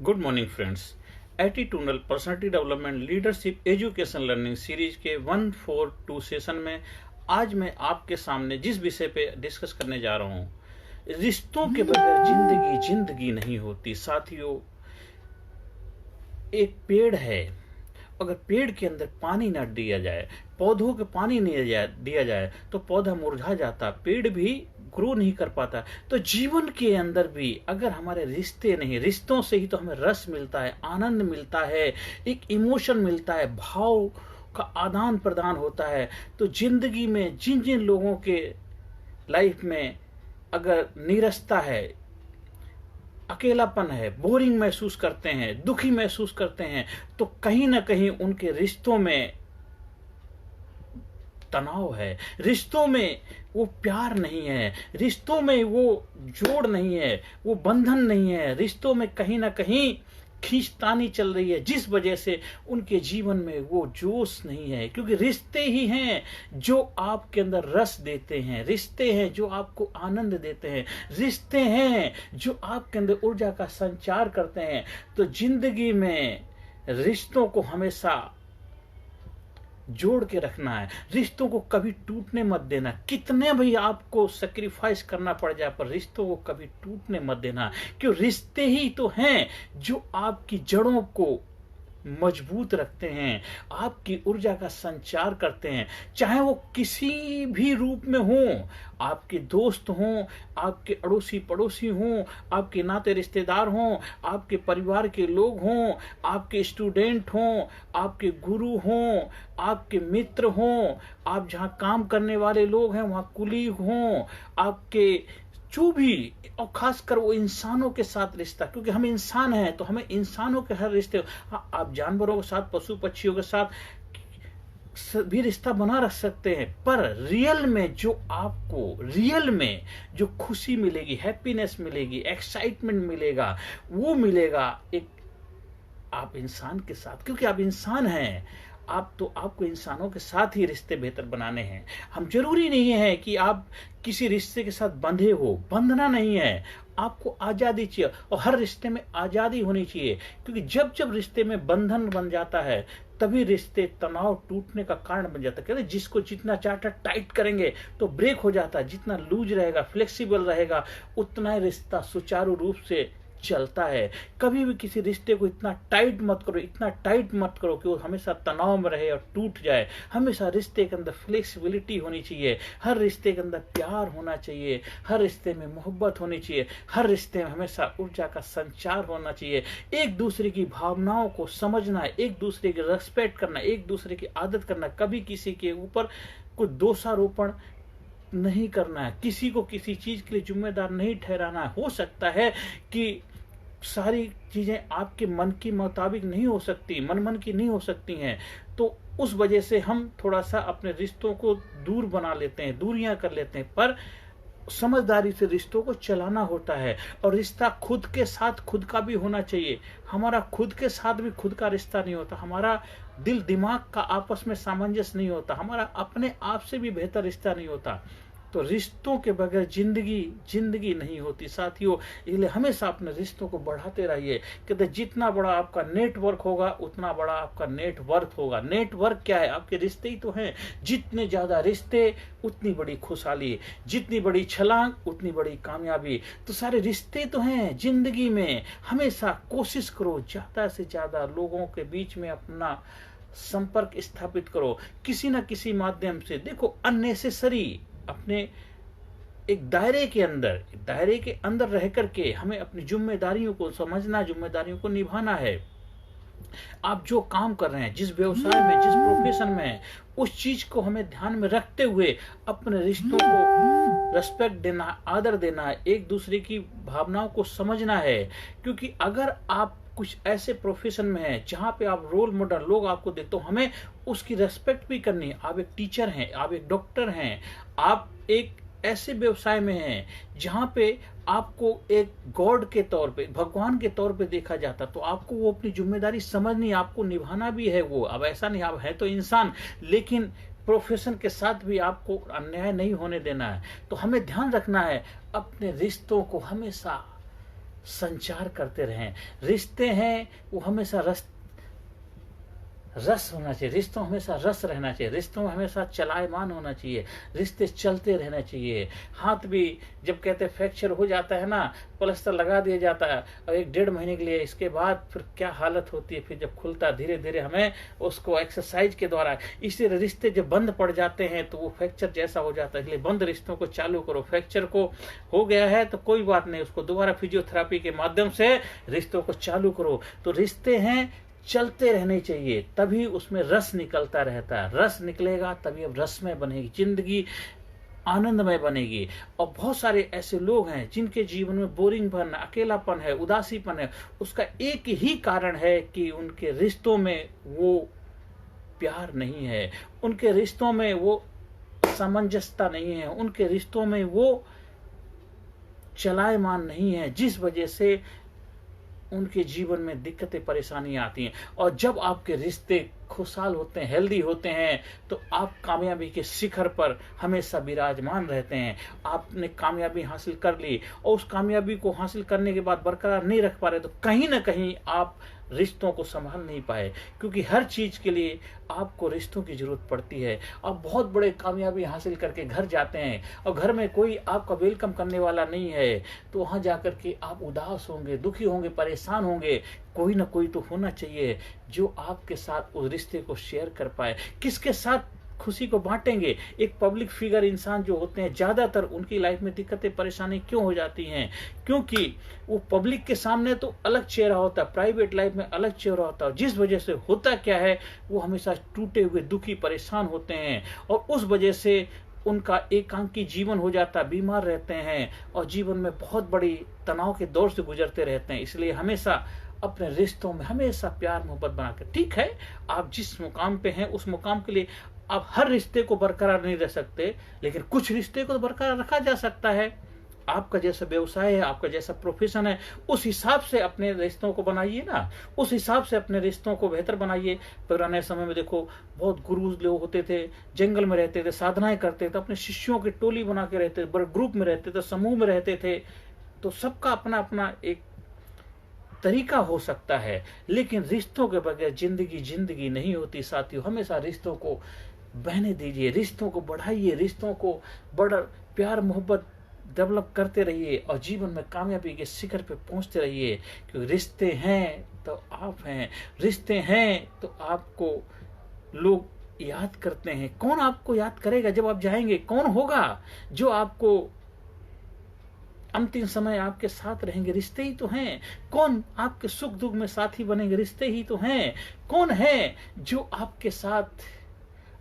Good morning friends. Attitudinal personality development leadership education learning series के 142 session में आज मैं आपके सामने जिस विषय पे डिस्कस करने जा रहा हूँ, रिश्तों के बगैर जिंदगी नहीं होती। साथियों, एक पेड़ है, अगर पेड़ के अंदर पानी न दिया जाए, पौधों के पानी नहीं दिया जाए तो पौधा मुरझा जाता, पेड़ भी ग्रो नहीं कर पाता। तो जीवन के अंदर भी अगर हमारे रिश्ते नहीं, रिश्तों से ही तो हमें रस मिलता है, आनंद मिलता है, एक इमोशन मिलता है, भाव का आदान प्रदान होता है। तो जिंदगी में जिन जिन लोगों के लाइफ में अगर नीरसता है, अकेलापन है, बोरिंग महसूस करते हैं, दुखी महसूस करते हैं, तो कहीं ना कहीं उनके रिश्तों में तनाव है, रिश्तों में वो प्यार नहीं है, रिश्तों में वो जोड़ नहीं है, वो बंधन नहीं है, रिश्तों में कहीं ना कहीं खींचतानी चल रही है, जिस वजह से उनके जीवन में वो जोश नहीं है। क्योंकि रिश्ते ही हैं जो आपके अंदर रस देते हैं, रिश्ते हैं जो आपको आनंद देते हैं, रिश्ते हैं जो आपके अंदर ऊर्जा का संचार करते हैं। तो जिंदगी में रिश्तों को हमेशा जोड़ के रखना है, रिश्तों को कभी टूटने मत देना। कितने भी आपको सैक्रिफाइस करना पड़ जाए, पर रिश्तों को कभी टूटने मत देना। क्यों? रिश्ते ही तो हैं जो आपकी जड़ों को मजबूत रखते हैं, आपकी ऊर्जा का संचार करते हैं, चाहे वो किसी भी रूप में हो। आपके दोस्त हों, आपके अड़ोसी पड़ोसी हों, आपके नाते रिश्तेदार हों, आपके परिवार के लोग हों, आपके स्टूडेंट हों, आपके गुरु हों, आपके मित्र हों, आप जहाँ काम करने वाले लोग हैं वहाँ कुलीग हों, आपके जो भी, और खासकर वो इंसानों के साथ रिश्ता, क्योंकि हम इंसान हैं तो हमें इंसानों के हर रिश्ते, हाँ, आप जानवरों के साथ, पशु पक्षियों के साथ भी रिश्ता बना रख सकते हैं, पर रियल में जो आपको रियल में जो खुशी मिलेगी, हैप्पीनेस मिलेगी, एक्साइटमेंट मिलेगा, वो मिलेगा एक आप इंसान के साथ। क्योंकि आप इंसान हैं, आपको इंसानों के साथ ही रिश्ते बेहतर बनाने हैं। हम जरूरी नहीं है कि आप किसी रिश्ते के साथ बंधे हो, बंधना नहीं है, आपको आजादी चाहिए, और हर रिश्ते में आजादी होनी चाहिए। क्योंकि जब जब रिश्ते में बंधन बन जाता है तभी रिश्ते तनाव टूटने का कारण बन जाता है। कहते जिसको जितना चाहता टाइट करेंगे तो ब्रेक हो जाता है, जितना लूज रहेगा, फ्लेक्सिबल रहेगा, उतना ही रिश्ता सुचारू रूप से चलता है। कभी भी किसी रिश्ते को इतना टाइट मत करो, इतना टाइट मत करो कि वो हमेशा तनाव में रहे और टूट जाए। हमेशा रिश्ते के अंदर फ्लेक्सिबिलिटी होनी चाहिए, हर रिश्ते के अंदर प्यार होना चाहिए, हर रिश्ते में मोहब्बत होनी चाहिए, हर रिश्ते में हमेशा ऊर्जा का संचार होना चाहिए। एक दूसरे की भावनाओं को समझना, एक दूसरे की रेस्पेक्ट करना, एक दूसरे की आदत करना, कभी किसी के ऊपर कोई दोषारोपण नहीं करना है, किसी को किसी चीज के लिए जिम्मेदार नहीं ठहराना है। हो सकता है कि सारी चीजें आपके मन के मुताबिक नहीं हो सकती, मन की नहीं हो सकती हैं, तो उस वजह से हम थोड़ा सा अपने रिश्तों को दूर बना लेते हैं, दूरियां कर लेते हैं। पर समझदारी से रिश्तों को चलाना होता है, और रिश्ता खुद के साथ खुद का भी होना चाहिए। हमारा खुद के साथ भी खुद का रिश्ता नहीं होता, हमारा दिल दिमाग का आपस में सामंजस्य नहीं होता, हमारा अपने आप से भी बेहतर रिश्ता नहीं होता। तो रिश्तों के बगैर जिंदगी नहीं होती साथियों। इसलिए हमेशा अपने रिश्तों को बढ़ाते रहिए। कहते जितना बड़ा आपका नेटवर्क होगा उतना बड़ा आपका नेटवर्थ होगा। नेटवर्क क्या है? आपके रिश्ते ही तो हैं। जितने ज्यादा रिश्ते उतनी बड़ी खुशहाली, जितनी बड़ी छलांग उतनी बड़ी कामयाबी। तो सारे रिश्ते तो हैं जिंदगी में। हमेशा कोशिश करो ज्यादा से ज्यादा लोगों के बीच में अपना संपर्क स्थापित करो, किसी न किसी माध्यम से। देखो, अननेसेसरी अपने एक दायरे के अंदर रह करके हमें अपनी जिम्मेदारियों को समझना, जिम्मेदारियों को निभाना है। आप जो काम कर रहे हैं, जिस व्यवसाय में, जिस प्रोफेशन में है, उस चीज को हमें ध्यान में रखते हुए अपने रिश्तों को रेस्पेक्ट देना, आदर देना है, एक दूसरे की भावनाओं को समझना है। क्योंकि अगर आप कुछ ऐसे प्रोफेशन में है जहां पे आप रोल मॉडल, लोग आपको देखते हो, हमें उसकी रेस्पेक्ट भी करनी है। आप एक टीचर हैं, आप एक डॉक्टर हैं, आप एक ऐसे व्यवसाय में हैं जहां पे आपको एक गॉड के तौर पे, भगवान के तौर पे देखा जाता, तो आपको वो अपनी जिम्मेदारी समझनी, आपको निभाना भी है वो। अब ऐसा नहीं, आप है तो इंसान, लेकिन प्रोफेशन के साथ भी आपको अन्याय नहीं होने देना है। तो हमें ध्यान रखना है, अपने रिश्तों को हमेशा संचार करते रहें। रिश्ते हैं वो हमेशा रस होना चाहिए, रिश्तों हमेशा रस रहना चाहिए, रिश्तों में हमेशा चलायमान होना चाहिए, रिश्ते चलते रहना चाहिए। हाथ भी जब कहते फ्रैक्चर हो जाता है ना, प्लास्टर लगा दिया जाता है और 1-1.5 महीने के लिए, इसके बाद फिर क्या हालत होती है, फिर जब खुलता है धीरे धीरे हमें उसको एक्सरसाइज के द्वारा। इसलिए रिश्ते जब बंद पड़ जाते हैं तो वो फ्रैक्चर जैसा हो जाता है। इसलिए बंद रिश्तों को चालू करो। फ्रैक्चर को हो गया है तो कोई बात नहीं, उसको दोबारा फिजियोथेरेपी के माध्यम से रिश्तों को चालू करो। तो रिश्ते हैं चलते रहने चाहिए, तभी उसमें रस निकलता रहता है। रस निकलेगा तभी अब रसमय बनेगी जिंदगी, आनंदमय बनेगी। और बहुत सारे ऐसे लोग हैं जिनके जीवन में बोरिंगपन, अकेलापन है, उदासीपन है। उसका एक ही कारण है कि उनके रिश्तों में वो प्यार नहीं है, उनके रिश्तों में वो सामंजस्यता नहीं है, उनके रिश्तों में वो चलायमान नहीं है, जिस वजह से उनके जीवन में दिक्कतें परेशानियां आती हैं। और जब आपके रिश्ते खुशहाल होते हैं, हेल्दी होते हैं, तो आप कामयाबी के शिखर पर हमेशा विराजमान रहते हैं। आपने कामयाबी हासिल कर ली और उस कामयाबी को हासिल करने के बाद बरकरार नहीं रख पा रहे, तो कहीं ना कहीं आप रिश्तों को संभाल नहीं पाए, क्योंकि हर चीज के लिए आपको रिश्तों की जरूरत पड़ती है। आप बहुत बड़े कामयाबी हासिल करके घर जाते हैं और घर में कोई आपका वेलकम करने वाला नहीं है, तो वहां जाकर के आप उदास होंगे, दुखी होंगे, परेशान होंगे। कोई ना कोई तो होना चाहिए जो आपके साथ उस रिश्ते को शेयर कर पाए। किसके साथ खुशी को बांटेंगे? एक पब्लिक फिगर इंसान जो होते हैं, ज्यादातर उनकी लाइफ में दिक्कतें परेशानी क्यों हो जाती हैं? क्योंकि वो पब्लिक के सामने तो अलग चेहरा होता है, प्राइवेट लाइफ में अलग चेहरा होता है। जिस वजह से होता क्या है, वो हमेशा टूटे हुए, दुखी, परेशान होते हैं और उस वजह से उनका एकांकी जीवन हो जाता है, बीमार रहते हैं और जीवन में बहुत बड़ी तनाव के दौर से गुजरते रहते हैं। इसलिए हमेशा अपने रिश्तों में हमेशा प्यार मोहब्बत बनाकर, ठीक है आप जिस मुकाम पे हैं उस मुकाम के लिए आप हर रिश्ते को बरकरार नहीं रह सकते, लेकिन कुछ रिश्ते को तो बरकरार रखा जा सकता है। आपका जैसा व्यवसाय है, आपका जैसा प्रोफेशन है, उस हिसाब से अपने रिश्तों को बनाइए ना, उस हिसाब से अपने रिश्तों को बेहतर बनाइए। पुराने समय में देखो बहुत गुरु लोग होते थे, जंगल में रहते थे, साधनाएं करते थे, अपने शिष्यों की टोली बना के रहते थे, बड़े ग्रुप में रहते थे, समूह में रहते थे। तो सबका अपना अपना एक तरीका हो सकता है, लेकिन रिश्तों के बगैर जिंदगी नहीं होती साथियों। हमेशा रिश्तों को बहने दीजिए, रिश्तों को बढ़ाइए, रिश्तों को बड़ा प्यार मोहब्बत डेवलप करते रहिए और जीवन में कामयाबी के शिखर पे पहुंचते रहिए। क्योंकि रिश्ते हैं तो आप हैं, रिश्ते हैं तो आपको लोग याद करते हैं। कौन आपको याद करेगा जब आप जाएंगे? कौन होगा जो आपको अंतिम समय आपके साथ रहेंगे? रिश्ते ही तो हैं। कौन आपके सुख दुख में साथी बनेंगे? रिश्ते ही तो हैं। कौन है जो आपके साथ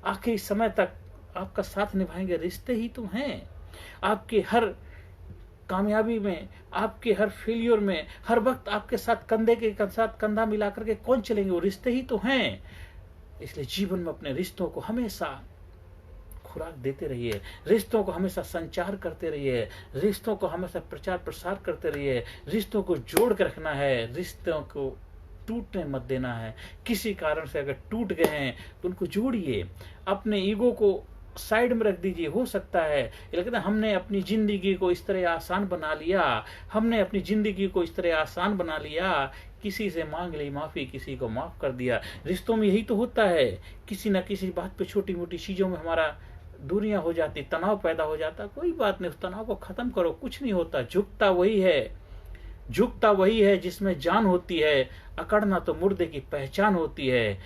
आखिरी समय तक आपका साथ निभाएंगे? रिश्ते ही तो हैं। आपके हर कामयाबी में, आपके हर फेलियर में, हर वक्त आपके साथ कंधे के साथ कंधा मिलाकर के कौन चलेंगे? वो रिश्ते ही तो हैं। इसलिए जीवन में अपने रिश्तों को हमेशा खुराक देते रहिए, रिश्तों को हमेशा संचार करते रहिए, रिश्तों को हमेशा प्रचार प्रसार करते रहिए। रिश्तों को जोड़ कर रखना है, रिश्तों को टूटने मत देना है। किसी कारण से अगर टूट गए हैं तो उनको जोड़िए, अपने ईगो को साइड में रख दीजिए। हो सकता है लेकिन हमने अपनी जिंदगी को इस तरह आसान बना लिया, हमने अपनी जिंदगी को इस तरह आसान बना लिया, किसी से मांग ली माफी, किसी को माफ कर दिया। रिश्तों में यही तो होता है, किसी न किसी बात पे, छोटी मोटी चीजों में हमारा दूरियां हो जाती, तनाव पैदा हो जाता। कोई बात नहीं, उस तनाव को खत्म करो, कुछ नहीं होता। झुकता वही है जिसमें जान होती है, अकड़ना तो मुर्दे की पहचान होती है।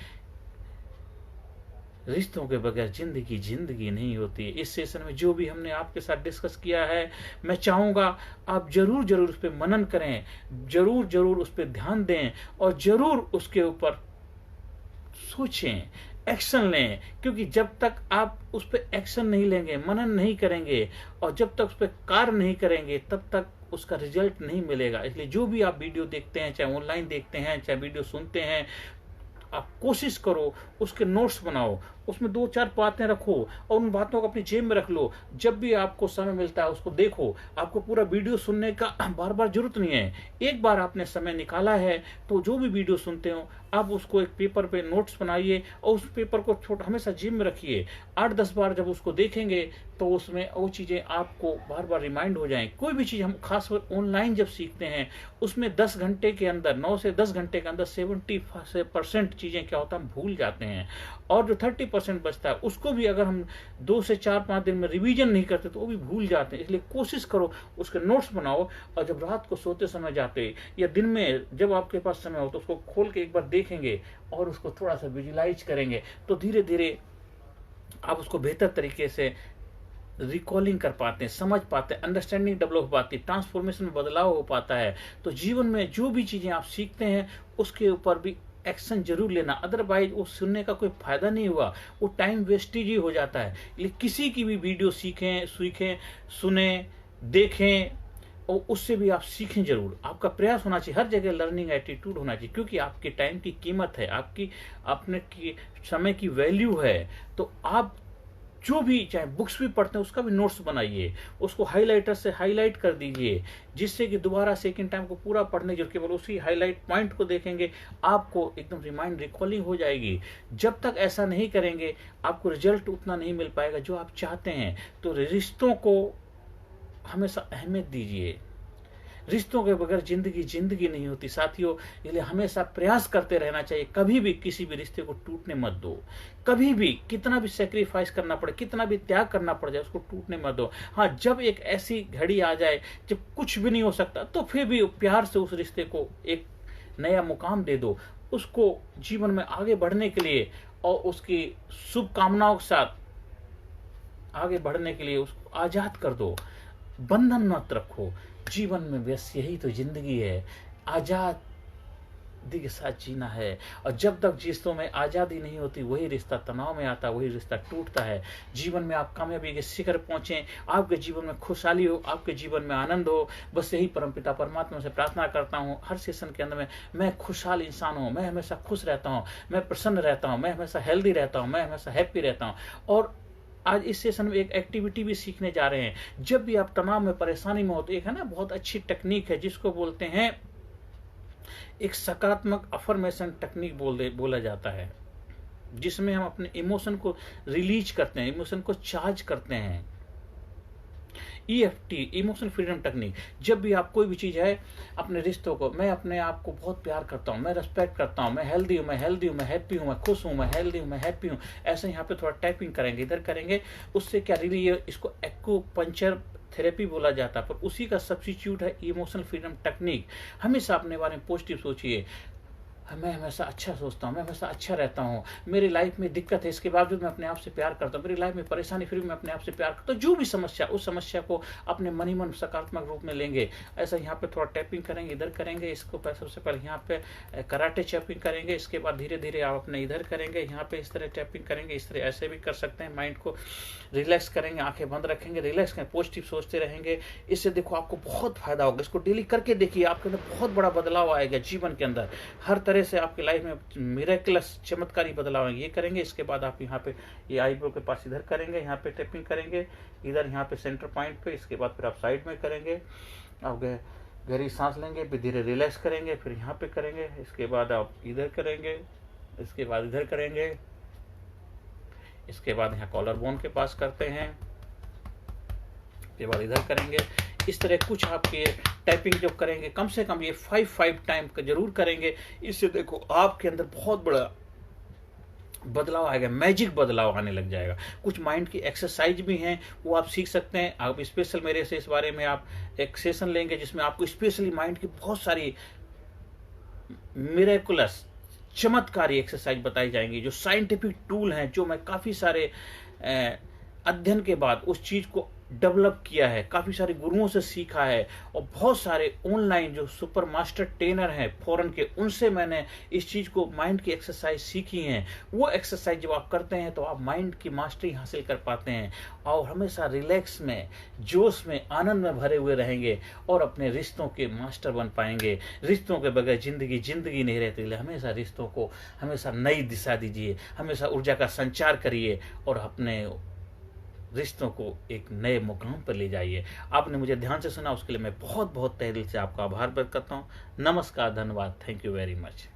रिश्तों के बगैर जिंदगी नहीं होती। इस सेशन में जो भी हमने आपके साथ डिस्कस किया है, मैं चाहूंगा आप जरूर उस पर मनन करें, जरूर उस पर ध्यान दें और जरूर उसके ऊपर सोचें, एक्शन लें। क्योंकि जब तक आप उस पर एक्शन नहीं लेंगे, मनन नहीं करेंगे और जब तक उस पर कार्य नहीं करेंगे, तब तक उसका रिजल्ट नहीं मिलेगा। इसलिए जो भी आप वीडियो देखते हैं, चाहे ऑनलाइन देखते हैं, चाहे वीडियो सुनते हैं, आप कोशिश करो उसके नोट्स बनाओ, उसमें 2-4 बातें रखो और उन बातों को अपनी जेब में रख लो। जब भी आपको समय मिलता है उसको देखो। आपको पूरा वीडियो सुनने का बार बार जरूरत नहीं है। एक बार आपने समय निकाला है तो जो भी वीडियो सुनते हो आप उसको एक पेपर पे नोट्स बनाइए और उस पेपर को हमेशा जेब में रखिए। 8-10 बार जब उसको देखेंगे तो उसमें वो चीज़ें आपको बार बार रिमाइंड हो जाएं। कोई भी चीज़ हम खासकर ऑनलाइन जब सीखते हैं, उसमें 10 घंटे के अंदर, 9 से 10 घंटे के अंदर 70% चीज़ें क्या होता है, हम भूल जाते हैं। और जो 30% बचता है उसको भी अगर हम 2 से 4-5 दिन में रिवीजन नहीं करते तो वो भी भूल जाते हैं। इसलिए कोशिश करो, उसके नोट्स बनाओ, और जब रात को सोते समय जाते या दिन में जब आपके पास समय हो तो उसको खोल के एक बार देखेंगे और उसको थोड़ा सा विजुलाइज करेंगे, तो धीरे धीरे आप उसको बेहतर तरीके से रिकॉलिंग कर पाते हैं, समझ पाते हैं, अंडरस्टैंडिंग डेवलप हो पाती है, ट्रांसफॉर्मेशन में बदलाव हो पाता है। तो जीवन में जो भी चीजें आप सीखते हैं उसके ऊपर भी एक्शन जरूर लेना, अदरवाइज वो सुनने का कोई फायदा नहीं हुआ, वो टाइम वेस्टेज ही हो जाता है। इसलिए किसी की भी वीडियो सीखें, सुने, देखें, और उससे भी आप सीखें जरूर। आपका प्रयास होना चाहिए, हर जगह लर्निंग एटीट्यूड होना चाहिए, क्योंकि आपके टाइम की कीमत है, आपकी अपने की समय की वैल्यू है। तो आप जो भी चाहे बुक्स भी पढ़ते हैं उसका भी नोट्स बनाइए, उसको हाइलाइटर से हाईलाइट कर दीजिए, जिससे कि दोबारा सेकंड टाइम को पूरा पढ़ने जो केवल उसी हाईलाइट पॉइंट को देखेंगे आपको एकदम रिकॉलिंग हो जाएगी। जब तक ऐसा नहीं करेंगे आपको रिजल्ट उतना नहीं मिल पाएगा जो आप चाहते हैं। तो रिश्तों को हमेशा अहमियत दीजिए, रिश्तों के बगैर जिंदगी नहीं होती साथियों। इसलिए हमेशा प्रयास करते रहना चाहिए, कभी भी किसी भी रिश्ते को टूटने मत दो, कभी भी कितना भी सेक्रीफाइस करना पड़े, कितना भी त्याग करना पड़ जाए, उसको टूटने मत दो। हाँ, जब एक ऐसी घड़ी आ जाए जब कुछ भी नहीं हो सकता, तो फिर भी प्यार से उस रिश्ते को एक नया मुकाम दे दो, उसको जीवन में आगे बढ़ने के लिए और उसकी शुभकामनाओं के साथ आगे बढ़ने के लिए उसको आजाद कर दो, बंधन मत रखो। जीवन में बस यही तो जिंदगी है, आजादी के साथ जीना है। और जब तक रिश्तों में आजादी नहीं होती वही रिश्ता तनाव में आता, वही रिश्ता टूटता है। जीवन में आप कामयाबी के शिखर पहुंचे, आपके जीवन में खुशहाली हो, आपके जीवन में आनंद हो, बस यही परमपिता परमात्मा से प्रार्थना करता हूँ हर सेशन के अंदर में। मैं खुशहाल इंसान हूँ, मैं हमेशा खुश रहता हूँ, मैं प्रसन्न रहता हूँ, मैं हमेशा हेल्दी रहता हूँ, मैं हमेशा हैप्पी रहता हूँ। और आज इस सेशन में एक एक्टिविटी भी सीखने जा रहे हैं। जब भी आप तनाव में, परेशानी में हो, तो एक है ना बहुत अच्छी टेक्निक है जिसको बोलते हैं, एक सकारात्मक अफर्मेशन टेक्निक बोला जाता है, जिसमें हम अपने इमोशन को रिलीज करते हैं, इमोशन को चार्ज करते हैं। EFT, emotion freedom technique. जब भी आप कोई भी चीज है, अपने रिश्तों को, मैं अपने आप को बहुत प्यार करता हूँ, मैं रेस्पेक्ट करता हूँ, मैं हेल्दी हूँ, मैं हैप्पी हूँ, मैं खुश हूँ, मैं हेल्दी हूँ, मैं हैप्पी हूँ, ऐसे यहाँ पे थोड़ा टाइपिंग करेंगे, इधर करेंगे। उससे क्या रिली, इसको एक्यूपंक्चर थेरेपी बोला जाता है, पर उसी का सब्स्टिट्यूट है इमोशनल फ्रीडम टेक्निक। हमेशा अपने बारे में पॉजिटिव सोचिए, मैं हमेशा अच्छा सोचता हूँ, मैं हमेशा अच्छा रहता हूँ, मेरी लाइफ में दिक्कत है इसके बावजूद मैं अपने आप से प्यार करता हूँ, मेरी लाइफ में परेशानी फिर भी मैं अपने आप से प्यार करता हूँ। जो भी समस्या, उस समस्या को अपने मन ही मन सकारात्मक रूप में लेंगे। ऐसा यहाँ पे थोड़ा टैपिंग करेंगे, इधर करेंगे, इसको सबसे पहले यहाँ पे कराटे टैपिंग करेंगे, इसके बाद धीरे धीरे आप अपने इधर करेंगे, यहाँ पे इस तरह टैपिंग करेंगे, इस तरह ऐसे भी कर सकते हैं। माइंड को रिलैक्स करेंगे, आंखें बंद रखेंगे, रिलैक्स करेंगे, पॉजिटिव सोचते रहेंगे। इससे देखो आपको बहुत फायदा होगा। इसको डेली करके देखिए, आपके अंदर बहुत बड़ा बदलाव आएगा जीवन के अंदर। हर तरह से आपकी लाइफ में मिरेकलस चमत्कारी बदलाव आएंगे। ये करेंगे, इसके बाद आप यहाँ पे ये आईब्रो के पास इधर करेंगे, यहाँ पे टैपिंग करेंगे, इधर यहाँ पे सेंटर पॉइंट पे। इसके बाद फिर आप साइड में करेंगे, आप गहरी सांस लेंगे, फिर धीरे रिलैक्स करेंगे, फिर यहाँ पे करेंगे, इसके बाद आप इधर करेंगे, इसके बाद इधर करेंगे, इसके बाद यहाँ कॉलर बोन के पास करते हैं, इसके बाद इधर करेंगे। इस तरह कुछ आपके टाइपिंग जो करेंगे, कम से कम ये 5 टाइम का जरूर करेंगे। इससे देखो आपके अंदर बहुत बड़ा बदलाव आएगा, मैजिक बदलाव आने लग जाएगा। कुछ माइंड की एक्सरसाइज भी हैं, वो आप सीख सकते हैं। आप स्पेशल मेरे से इस बारे में आप एक सेशन लेंगे जिसमें आपको स्पेशली माइंड की बहुत सारी मिरेकुलस चमत्कारी एक्सरसाइज बताई जाएंगी, जो साइंटिफिक टूल हैं, जो मैं काफी सारे अध्ययन के बाद उस चीज को डेवलप किया है, काफी सारे गुरुओं से सीखा है, और बहुत सारे ऑनलाइन जो सुपर मास्टर ट्रेनर हैं फॉरेन के, उनसे मैंने इस चीज को, माइंड की एक्सरसाइज सीखी हैं। वो एक्सरसाइज जब आप करते हैं तो आप माइंड की मास्टरी हासिल कर पाते हैं और हमेशा रिलैक्स में, जोश में, आनंद में भरे हुए रहेंगे और अपने रिश्तों के मास्टर बन पाएंगे। रिश्तों के बगैर जिंदगी नहीं रहती। इसलिए हमेशा रिश्तों को हमेशा नई दिशा दीजिए, हमेशा ऊर्जा का संचार करिए और अपने रिश्तों को एक नए मुकाम पर ले जाइए। आपने मुझे ध्यान से सुना, उसके लिए मैं बहुत बहुत तहे दिल से आपका आभार व्यक्त करता हूँ। नमस्कार, धन्यवाद, थैंक यू वेरी मच।